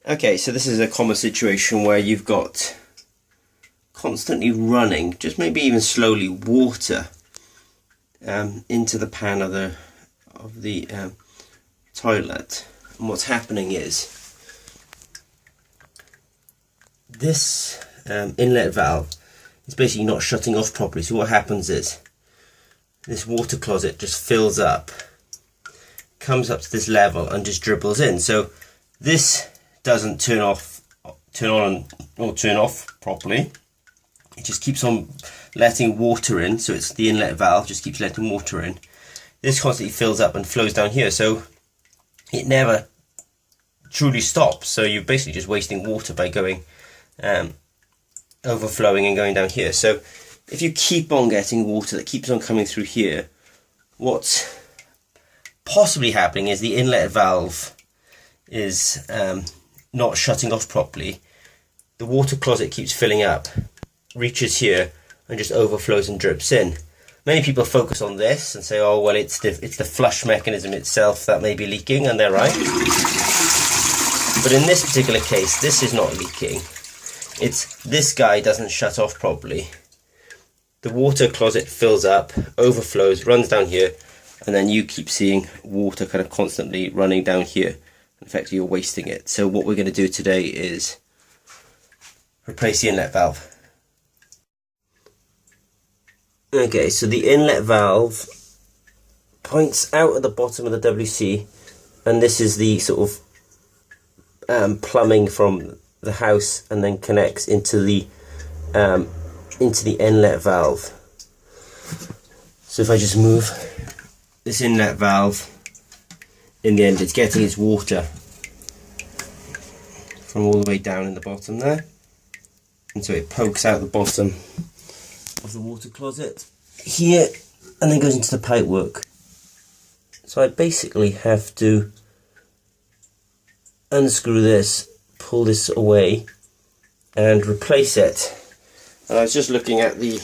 Okay, so this is a common situation where you've got constantly running, just maybe even slowly, water into the pan of the toilet. And what's happening is this inlet valve is basically not shutting off properly. So what happens is this water closet just fills up, comes up to this level and just dribbles in. So this doesn't turn on or turn off properly. It just keeps on letting water in, so it's the inlet valve just keeps letting water in. This constantly fills up and flows down here, so it never truly stops. So you're basically just wasting water by going overflowing and going down here. So if you keep on getting water that keeps on coming through here, what's possibly happening is the inlet valve is not shutting off properly. The water closet keeps filling up, reaches here and just overflows and drips in. Many people focus on this and say, oh well, it's the flush mechanism itself that may be leaking, and they're right. But in this particular case, this is not leaking. It's this guy doesn't shut off properly. The water closet fills up, overflows, runs down here, and then you keep seeing water kind of constantly running down here. In fact, you're wasting it. So what we're going to do today is replace the inlet valve. Okay, so the inlet valve points out at the bottom of the WC, and this is the sort of plumbing from the house, and then connects into the inlet valve. So if I just move this inlet valve, in the end it's getting its water from all the way down in the bottom there, and so it pokes out the bottom of the water closet here and then goes into the pipework. So I basically have to unscrew this, pull this away and replace it. And I was just looking at the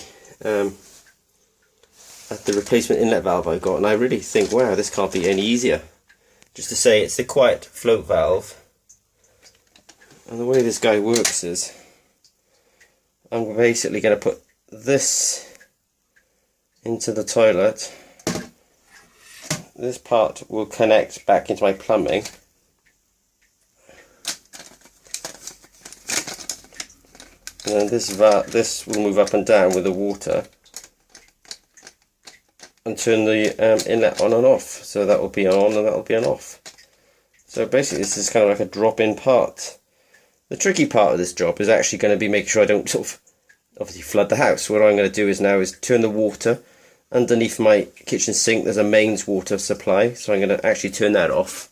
replacement inlet valve I got, and I really think, wow, this can't be any easier. Just to say, it's the quiet float valve, and the way this guy works is I'm basically going to put this into the toilet. This part will connect back into my plumbing, and then this will move up and down with the water and turn the inlet on and off. So that will be on and that will be an off. So basically this is kind of like a drop-in part. The tricky part of this job is actually going to be making sure I don't sort of obviously flood the house. What I'm going to do is now is turn the water underneath my kitchen sink. There's a mains water supply, so I'm going to actually turn that off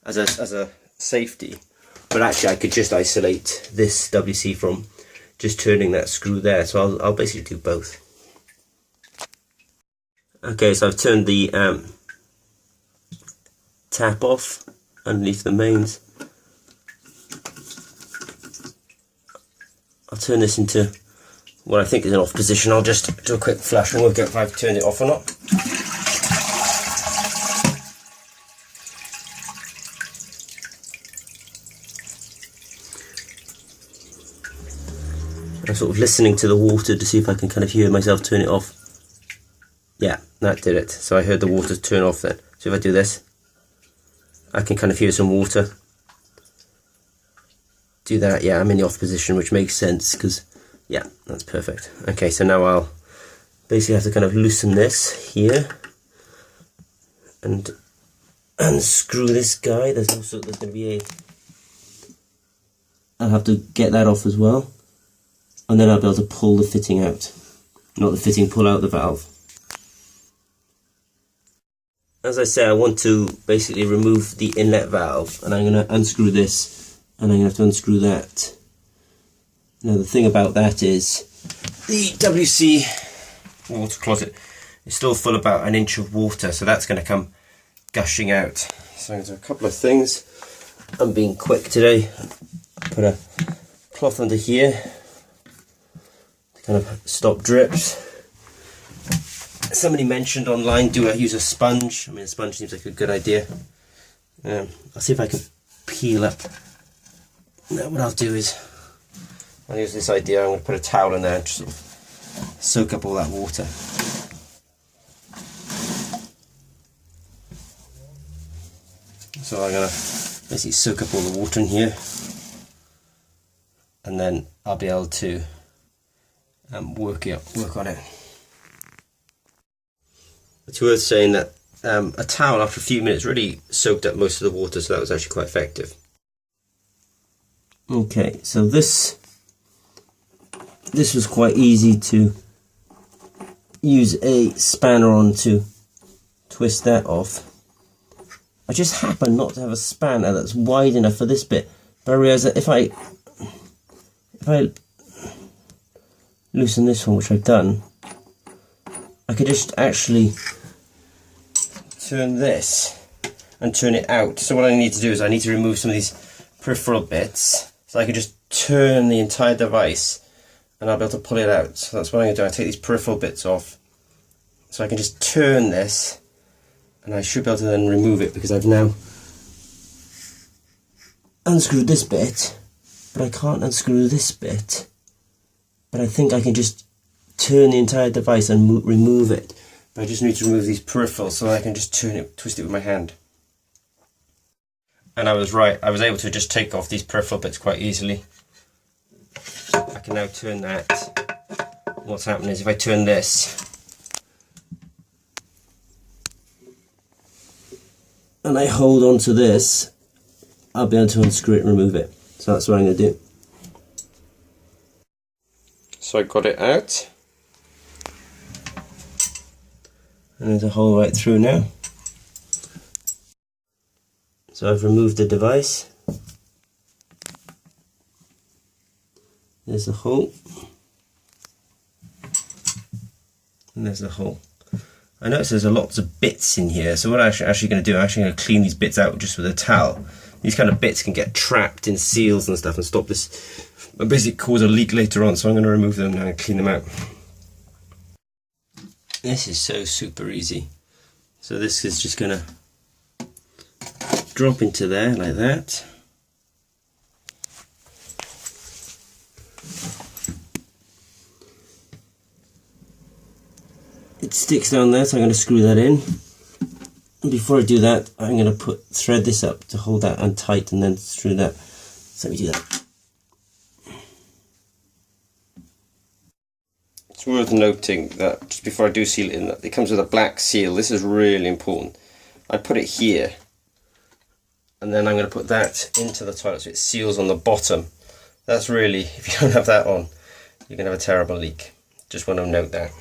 as a safety. But actually I could just isolate this WC from just turning that screw there. So I'll basically do both. Okay, so I've turned the tap off underneath the mains. I'll turn this into what I think is an off position. I'll just do a quick flush and work out if I've turned it off or not. I'm sort of listening to the water to see if I can kind of hear myself turn it off. Yeah, that did it. So I heard the water turn off then. So if I do this, I can kind of hear some water. Do that, yeah, I'm in the off position, which makes sense because, yeah, that's perfect. Okay, so now I'll basically have to kind of loosen this here and unscrew this guy. There's going to be I'll have to get that off as well, and then I'll be able to pull the fitting out. Not the fitting, pull out the valve. As I say, I want to basically remove the inlet valve, and I'm going to unscrew this, and I'm going to have to unscrew that. Now the thing about that is the WC water closet is still full about an inch of water, so that's going to come gushing out. So I'm going to do a couple of things. I'm being quick today. Put a cloth under here to kind of stop drips. Somebody mentioned online, do I use a sponge? I mean, a sponge seems like a good idea. I'll see if I can peel up Now what I'll do is, I'll use this idea, I'm going to put a towel in there and just sort of soak up all that water. So I'm going to basically soak up all the water in here, and then I'll be able to work on it. It's worth saying that a towel after a few minutes really soaked up most of the water, so that was actually quite effective. Okay, so this was quite easy to use a spanner on to twist that off. I just happen not to have a spanner that's wide enough for this bit, but I realised that if I loosen this one, which I've done, I could just actually turn this and turn it out. So what I need to do is I need to remove some of these peripheral bits, so I can just turn the entire device and I'll be able to pull it out. So that's what I'm going to do. I take these peripheral bits off, so I can just turn this, and I should be able to then remove it, because I've now unscrewed this bit, but I can't unscrew this bit. But I think I can just turn the entire device and remove it. But I just need to remove these peripherals, so I can just twist it with my hand. And I was right, I was able to just take off these peripheral bits quite easily. I can now turn that. What's happening is if I turn this, and I hold on to this, I'll be able to unscrew it and remove it. So that's what I'm going to do. So I got it out, and there's a hole right through now. So I've removed the device. There's the hole, and there's the hole. I notice there's lots of bits in here, so what I'm actually going to do, I'm actually going to clean these bits out just with a towel. These kind of bits can get trapped in seals and stuff and stop this, and basically cause a leak later on, so I'm going to remove them now and clean them out. This is so super easy. So this is just going to drop into there like that. It sticks down there, so I'm going to screw that in. And before I do that, I'm going to thread this up to hold that on tight, and then screw that. So let me do that. It's worth noting that just before I do seal it in, it comes with a black seal. This is really important. I put it here, and then I'm going to put that into the toilet so it seals on the bottom. That's really, if you don't have that on, you're going to have a terrible leak. Just want to note that.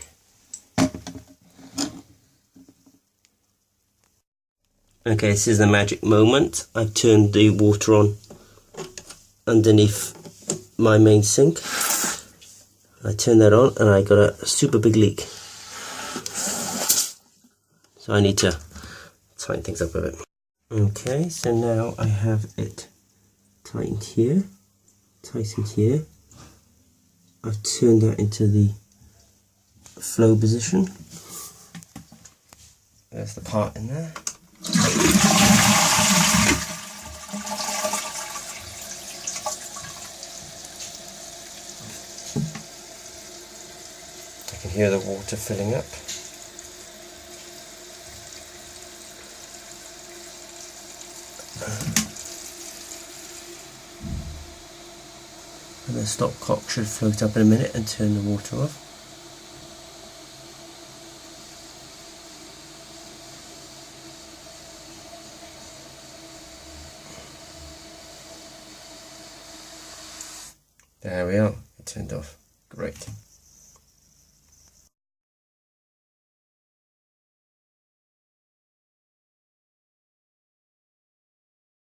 Okay, this is the magic moment. I've turned the water on underneath my main sink. I turned that on and I got a super big leak. So I need to tighten things up a bit. Okay, so now I have it tightened here, I've turned that into the flow position. There's the part in there. I can hear the water filling up. And the stopcock should float up in a minute and turn the water off. There we are, it turned off. Great.